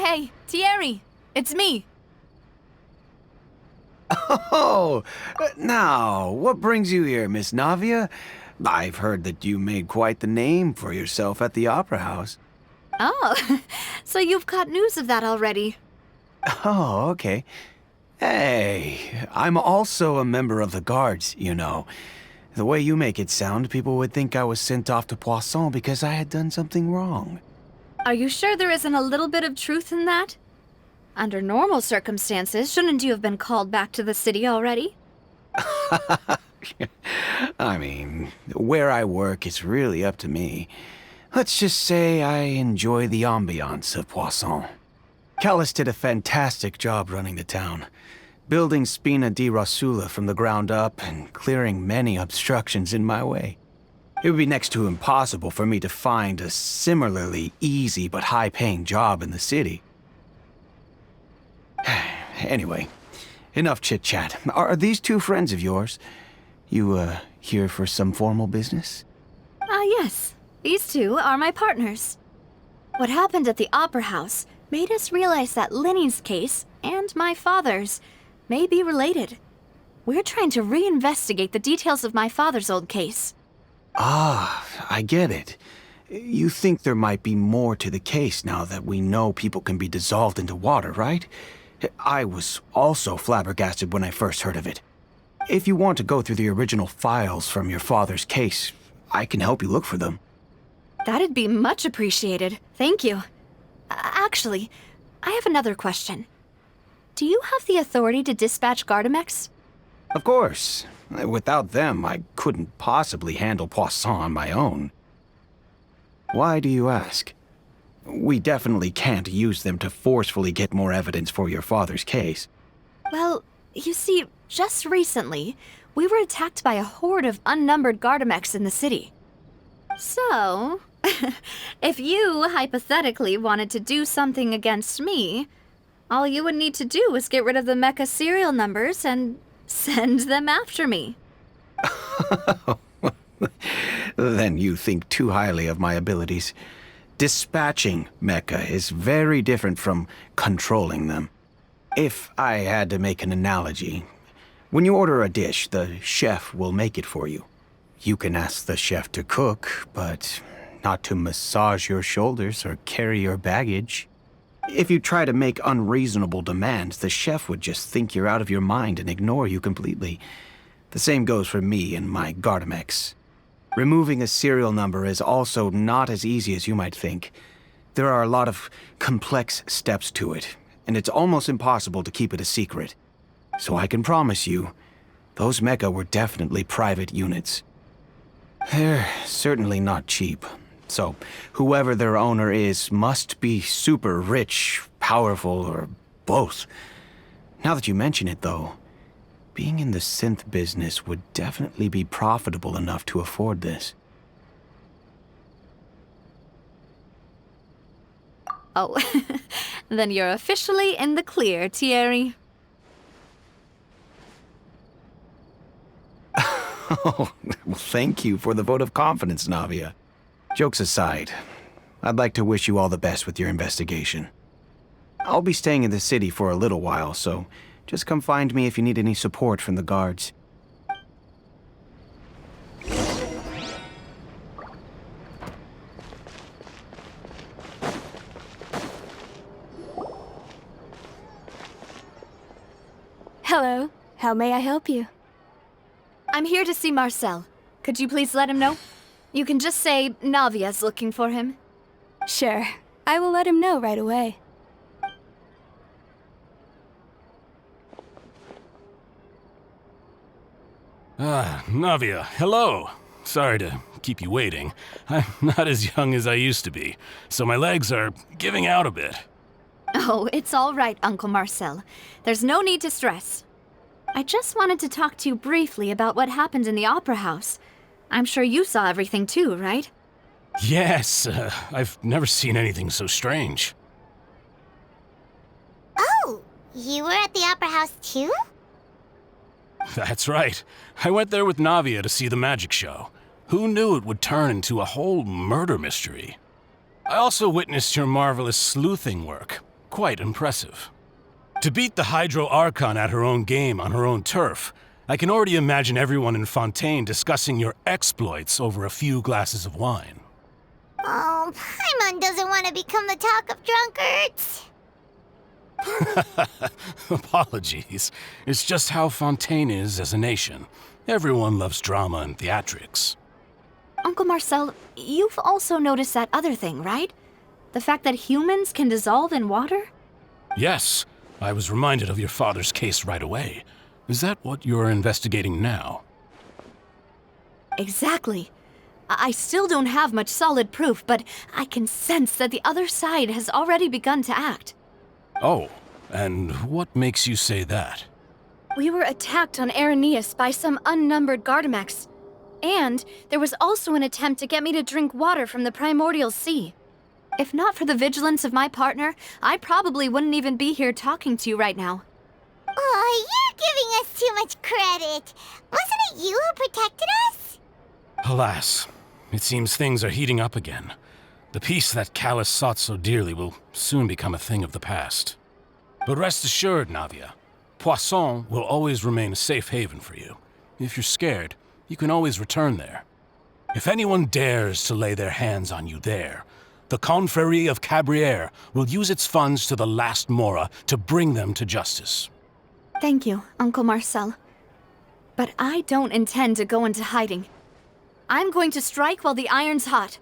Hey, Thierry, it's me. Oh, now, what brings you here, Miss Navia? I've heard that you made quite the name for yourself at the Opera House. Oh, so you've got news of that already. Oh, okay. Hey, I'm also a member of the Guards, you know. The way you make it sound, people would think I was sent off to Poisson because I had done something wrong. Are you sure there isn't a little bit of truth in that? Under normal circumstances, shouldn't you have been called back to the city already? I mean, where I work is really up to me. Let's just say I enjoy the ambiance of Poisson. Callis did a fantastic job running the town, building Spina di Rosula from the ground up and clearing many obstructions in my way. It would be next to impossible for me to find a similarly easy but high-paying job in the city. Anyway, enough chit-chat. Are these two friends of yours? You, here for some formal business? Yes. These two are my partners. What happened at the Opera House made us realize that Lenny's case and my father's may be related. We're trying to reinvestigate the details of my father's old case. Ah, I get it. You think there might be more to the case now that we know people can be dissolved into water, right? I was also flabbergasted when I first heard of it. If you want to go through the original files from your father's case, I can help you look for them. That'd be much appreciated. Thank you. Actually, I have another question. Do you have the authority to dispatch Gardamex? Of course. Without them, I couldn't possibly handle Poisson on my own. Why do you ask? We definitely can't use them to forcefully get more evidence for your father's case. Well, you see, just recently, we were attacked by a horde of unnumbered Gardamex in the city. So, if you hypothetically wanted to do something against me, all you would need to do is get rid of the mecha serial numbers and send them after me. Then you think too highly of my abilities. Dispatching mecha is very different from controlling them. If I had to make an analogy, when you order a dish, the chef will make it for you. You can ask the chef to cook, but not to massage your shoulders or carry your baggage. If you try to make unreasonable demands, the chef would just think you're out of your mind and ignore you completely. The same goes for me and my Gardamex. Removing a serial number is also not as easy as you might think. There are a lot of complex steps to it, and it's almost impossible to keep it a secret. So I can promise you, those mecha were definitely private units. They're certainly not cheap. So, whoever their owner is must be super rich, powerful, or both. Now that you mention it, though, being in the synth business would definitely be profitable enough to afford this. Oh, then you're officially in the clear, Thierry. Oh, well, thank you for the vote of confidence, Navia. Jokes aside, I'd like to wish you all the best with your investigation. I'll be staying in the city for a little while, so just come find me if you need any support from the guards. Hello. How may I help you? I'm here to see Marcel. Could you please let him know? You can just say Navia's looking for him. Sure. I will let him know right away. Navia, hello. Sorry to keep you waiting. I'm not as young as I used to be, so my legs are giving out a bit. Oh, it's all right, Uncle Marcel. There's no need to stress. I just wanted to talk to you briefly about what happened in the Opera House. I'm sure you saw everything too, right? Yes, I've never seen anything so strange. Oh, you were at the Opera House too? That's right. I went there with Navia to see the magic show. Who knew it would turn into a whole murder mystery? I also witnessed your marvelous sleuthing work. quite impressive. To beat the Hydro Archon at her own game on her own turf, I can already imagine everyone in Fontaine discussing your exploits over a few glasses of wine. Oh, Paimon doesn't want to become the talk of drunkards. Apologies. It's just how Fontaine is as a nation. Everyone loves drama and theatrics. Uncle Marcel, you've also noticed that other thing, right? The fact that humans can dissolve in water? Yes, I was reminded of your father's case right away. Is that what you're investigating now? Exactly. I still don't have much solid proof, but I can sense that the other side has already begun to act. Oh, and what makes you say that? We were attacked on Araneus by some unnumbered Gardamex. And there was also an attempt to get me to drink water from the primordial sea. If not for the vigilance of my partner, I probably wouldn't even be here talking to you right now. Oh, you're giving us too much credit. Wasn't it you who protected us? Alas, it seems things are heating up again. The peace that Callus sought so dearly will soon become a thing of the past. But rest assured, Navia, Poisson will always remain a safe haven for you. If you're scared, you can always return there. If anyone dares to lay their hands on you there, the Confrérie of Cabrières will use its funds to the last Mora to bring them to justice. Thank you, Uncle Marcel. But I don't intend to go into hiding. I'm going to strike while the iron's hot.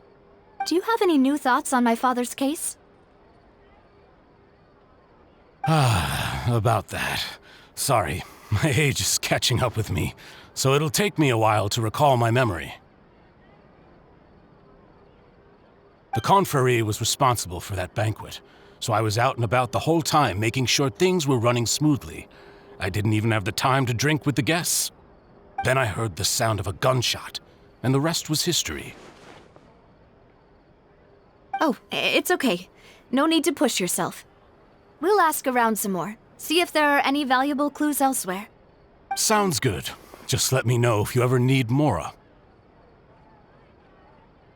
Do you have any new thoughts on my father's case? About that. Sorry, my age is catching up with me, so it'll take me a while to recall my memory. The Confrérie was responsible for that banquet, so I was out and about the whole time making sure things were running smoothly. I didn't even have the time to drink with the guests. Then I heard the sound of a gunshot, and the rest was history. Oh, it's okay. No need to push yourself. We'll ask around some more, see if there are any valuable clues elsewhere. Sounds good. Just let me know if you ever need Mora.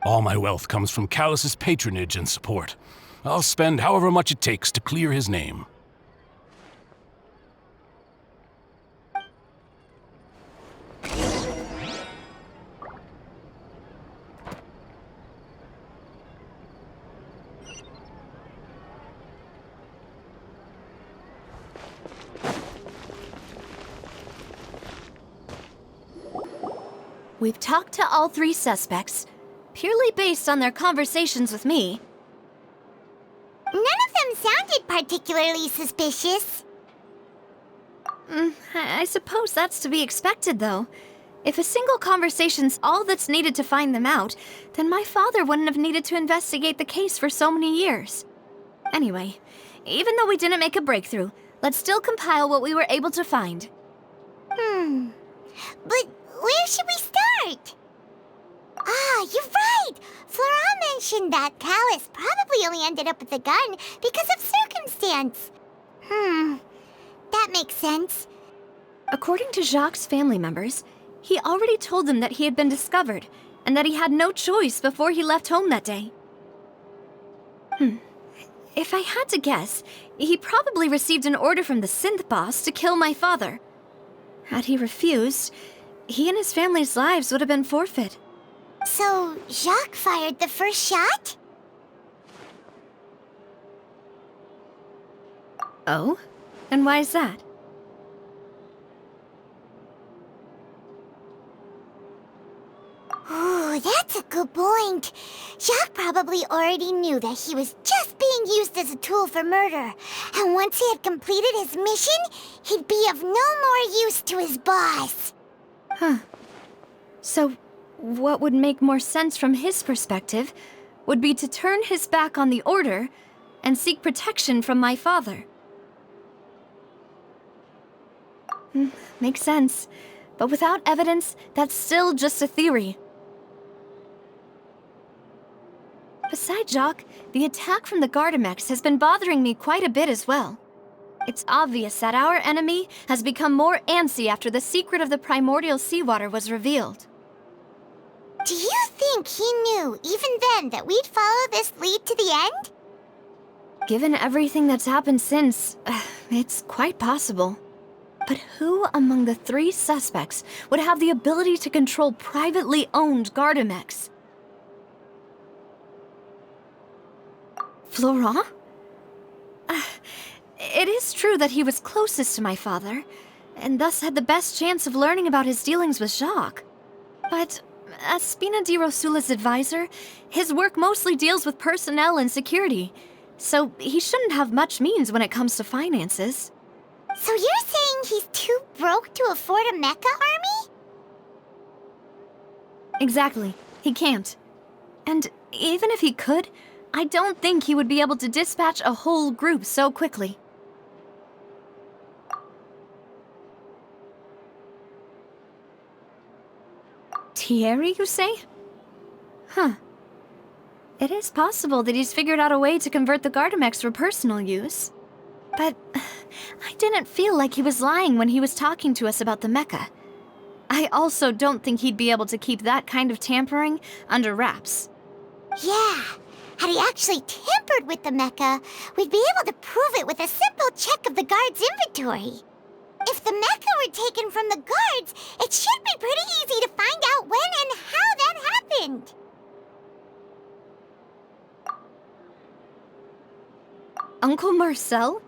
All my wealth comes from Callus's patronage and support. I'll spend however much it takes to clear his name. We've talked to all three suspects, purely based on their conversations with me. None of them sounded particularly suspicious. I suppose that's to be expected, though. If a single conversation's all that's needed to find them out, then my father wouldn't have needed to investigate the case for so many years. Anyway, even though we didn't make a breakthrough, let's still compile what we were able to find. But where should we start? Ah, you're right! Flora mentioned that Callus probably only ended up with the gun because of circumstance. That makes sense. According to Jacques' family members, he already told them that he had been discovered, and that he had no choice before he left home that day. If I had to guess, he probably received an order from the synth boss to kill my father. Had he refused, he and his family's lives would have been forfeit. So, Jacques fired the first shot? Oh? And why is that? Ooh, that's a good point. Jacques probably already knew that he was just being used as a tool for murder. And once he had completed his mission, he'd be of no more use to his boss. So, what would make more sense from his perspective would be to turn his back on the Order and seek protection from my father. Makes sense. But without evidence, that's still just a theory. Besides Jacques, the attack from the Gardamex has been bothering me quite a bit as well. It's obvious that our enemy has become more antsy after the secret of the primordial seawater was revealed. Do you think he knew, even then, that we'd follow this lead to the end? Given everything that's happened since, it's quite possible. But who among the 3 suspects would have the ability to control privately owned Gardamex? Florent? It is true that he was closest to my father, and thus had the best chance of learning about his dealings with Jacques. But as Spina di Rosula's advisor, his work mostly deals with personnel and security, so he shouldn't have much means when it comes to finances. So you're saying he's too broke to afford a mecha army? Exactly. He can't. And even if he could, I don't think he would be able to dispatch a whole group so quickly. Thierry, you say? Huh. It is possible that he's figured out a way to convert the Gardamex for personal use. But I didn't feel like he was lying when he was talking to us about the mecha. I also don't think he'd be able to keep that kind of tampering under wraps. Yeah. Had he actually tampered with the mecha, we'd be able to prove it with a simple check of the guard's inventory. If the mecha were taken from the guards, it should be pretty easy to find out when and how that happened. Uncle Marcel?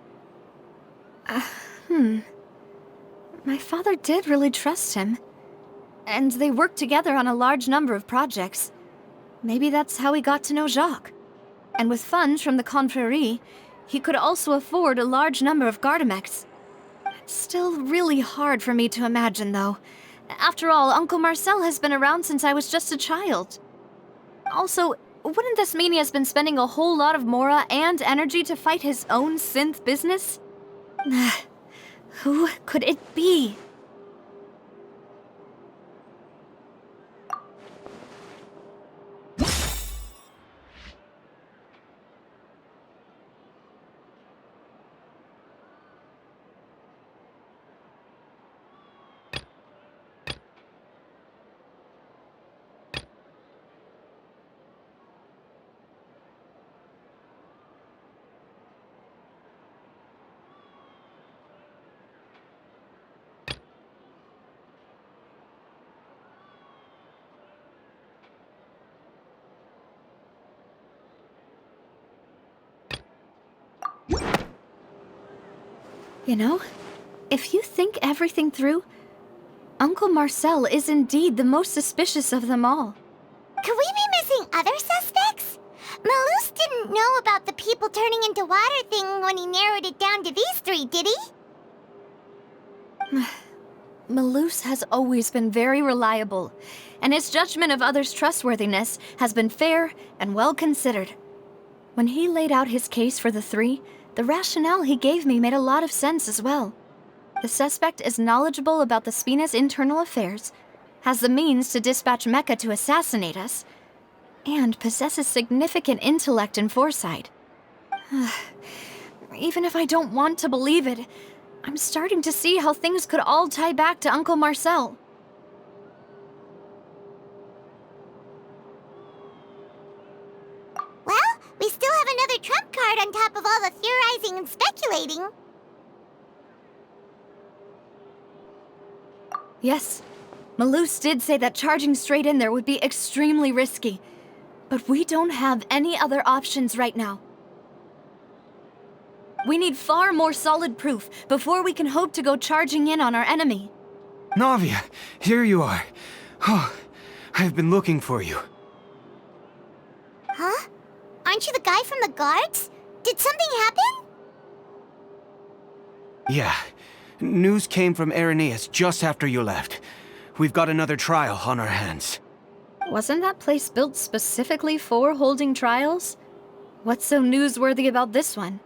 My father did really trust him. And they worked together on a large number of projects. Maybe that's how he got to know Jacques. And with funds from the Confrérie, he could also afford a large number of Gardamex. It's still really hard for me to imagine, though. After all, Uncle Marcel has been around since I was just a child. Also, wouldn't this mean he has been spending a whole lot of mora and energy to fight his own synth business? Who could it be? You know, if you think everything through, Uncle Marcel is indeed the most suspicious of them all. Could we be missing other suspects? Malus didn't know about the people turning into water thing when he narrowed it down to these 3, did he? Malus has always been very reliable, and his judgment of others' trustworthiness has been fair and well considered. When he laid out his case for the 3, the rationale he gave me made a lot of sense as well. The suspect is knowledgeable about the Spina's internal affairs, has the means to dispatch Mecha to assassinate us, and possesses significant intellect and foresight. Even if I don't want to believe it, I'm starting to see how things could all tie back to Uncle Marcel. Well, we still have another trump card on top of all the theorizing and speculating. Yes, Malus did say that charging straight in there would be extremely risky. But we don't have any other options right now. We need far more solid proof before we can hope to go charging in on our enemy. Navia, here you are. Oh, I've been looking for you. Huh? Aren't you the guy from the guards? Did something happen? Yeah. News came from Irenaeus just after you left. We've got another trial on our hands. Wasn't that place built specifically for holding trials? What's so newsworthy about this one?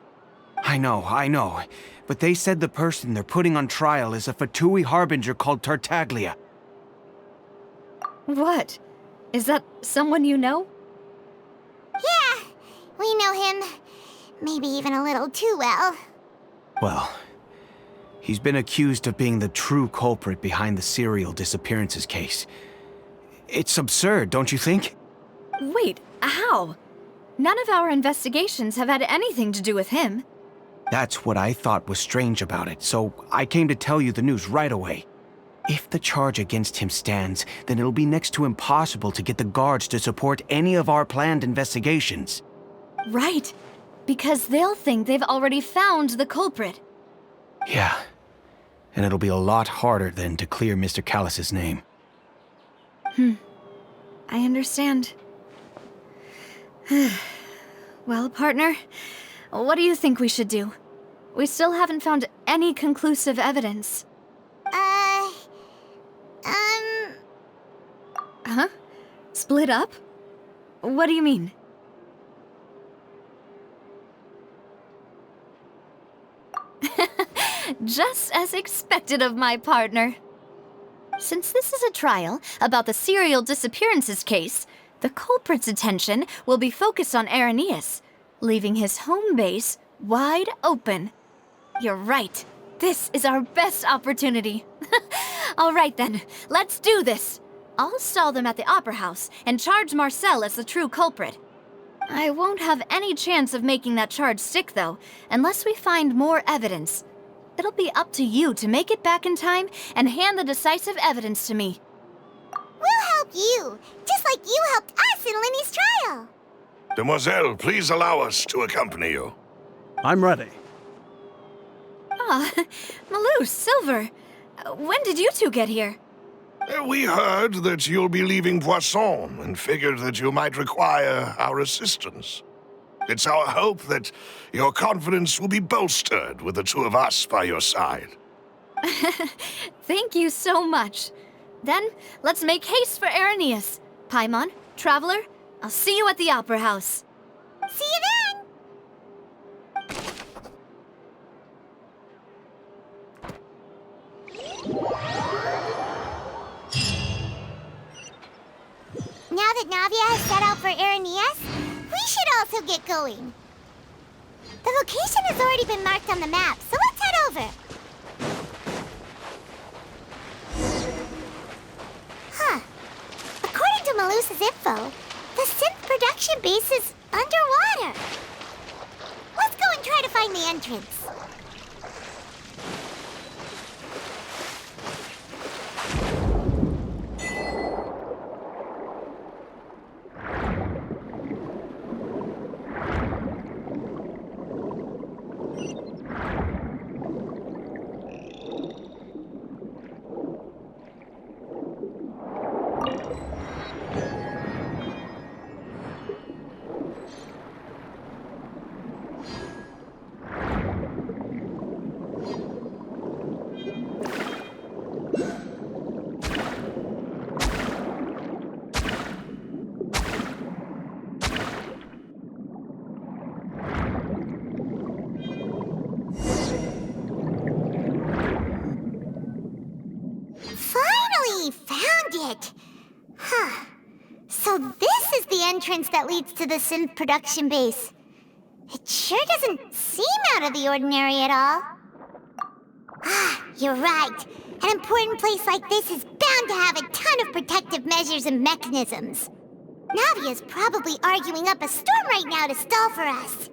I know. But they said the person they're putting on trial is a Fatui harbinger called Tartaglia. What? Is that someone you know? Yeah, we know him. Maybe even a little too well. Well, he's been accused of being the true culprit behind the serial disappearances case. It's absurd, don't you think? Wait, how? None of our investigations have had anything to do with him. That's what I thought was strange about it, so I came to tell you the news right away. If the charge against him stands, then it'll be next to impossible to get the guards to support any of our planned investigations. Right. Because they'll think they've already found the culprit. Yeah. And it'll be a lot harder then to clear Mr. Callus's name. I understand. Well, partner, what do you think we should do? We still haven't found any conclusive evidence. Huh? Split up? What do you mean? Just as expected of my partner. Since this is a trial about the serial disappearances case, the culprit's attention will be focused on Irenaeus, leaving his home base wide open. You're right. This is our best opportunity. All right then, let's do this. I'll stall them at the Opera House and charge Marcel as the true culprit. I won't have any chance of making that charge stick, though, unless we find more evidence. It'll be up to you to make it back in time and hand the decisive evidence to me. We'll help you, just like you helped us in Lenny's trial. Demoiselle, please allow us to accompany you. I'm ready. Ah, Malou, Silver. When did you two get here? We heard that you'll be leaving Poisson and figured that you might require our assistance. It's our hope that your confidence will be bolstered with the two of us by your side. Thank you so much. Then, let's make haste for Irenaeus. Paimon, Traveler, I'll see you at the Opera House. See you then! Now that Navia has set out for Irenaeus, we should also get going. The location has already been marked on the map, so let's head over. Huh. According to Malusa's info, the synth production base is underwater. Let's go and try to find the entrance. So this is the entrance that leads to the synth production base. It sure doesn't seem out of the ordinary at all. Ah, you're right. An important place like this is bound to have a ton of protective measures and mechanisms. Navia's probably arguing up a storm right now to stall for us.